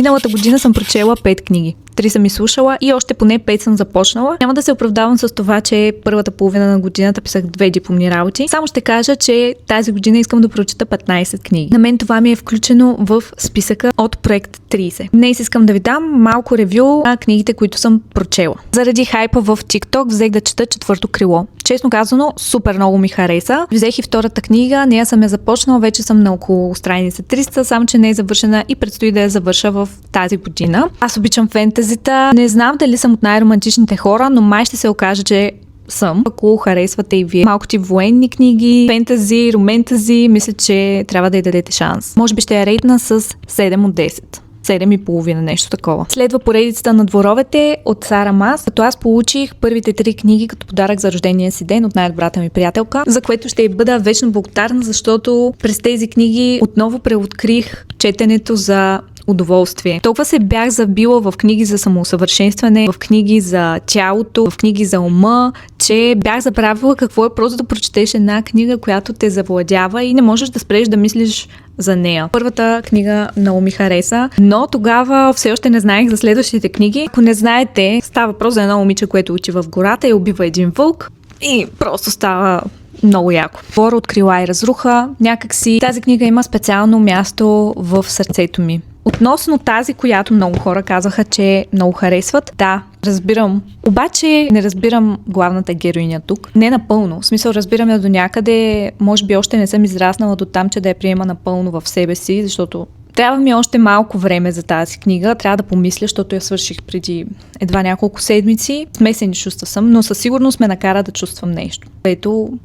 Миналата година съм прочела 5 книги. 3 съм изслушала и още поне 5 съм започнала. Няма да се оправдавам с това, че първата половина на годината писах 2 дипломни работи. Само ще кажа, че тази година искам да прочета 15 книги. На мен това ми е включено в списъка от проект 30. Днес искам да ви дам малко ревю на книгите, които съм прочела. Заради хайпа в TikTok взех да чета Четвърто крило. Честно казано, супер много ми хареса. Взех и втората книга, нея съм я започнала, вече съм на около страница 300, само че не е завършена и предстои да я завърша в тази година. Аз обичам фентезита. Не знам дали съм от най-романтичните хора, но май ще се окаже, че съм. Ако харесвате и вие малко ти военни книги, фентези, романтези, мисля, че трябва да й дадете шанс. Може би ще я рейтна с 7 от 10. 7,5, нещо такова. Следва поредицата на дворовете от Сара Мас, като аз получих първите 3 книги като подарък за рождения си ден от най-добрата ми приятелка, за което ще й бъда вечно благодарна, защото през тези книги отново преоткрих четенето за удоволствие. Толкова се бях забила в книги за самоусъвършенстване, в книги за тялото, в книги за ума, че бях забравила какво е просто да прочетеш една книга, която те завладява и не можеш да спреш да мислиш за нея. Първата книга много ми хареса, но тогава все още не знаех за следващите книги. Ако не знаете, става въпрос за едно момиче, което учи в гората и убива един вълк и просто става много яко. Двора от крила и разруха. Някакси тази книга има специално място в сърцето ми. Относно тази, която много хора казаха, че много харесват, да, разбирам. Обаче не разбирам главната героиня тук. Не напълно. В смисъл, разбирам я до някъде. Може би още не съм израснала до там, че да я приема напълно в себе си, защото трябва ми още малко време за тази книга. Трябва да помисля, защото я свърших преди едва няколко седмици. Смесени чувства съм, но със сигурност ме накара да чувствам нещо. Ето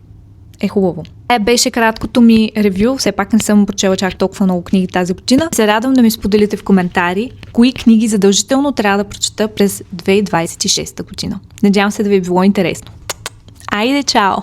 е хубаво. Беше краткото ми ревю, все пак не съм прочела чак толкова много книги тази година. Се радвам да ми споделите в коментари кои книги задължително трябва да прочета през 2026 година. Надявам се да ви е било интересно. Айде, чао!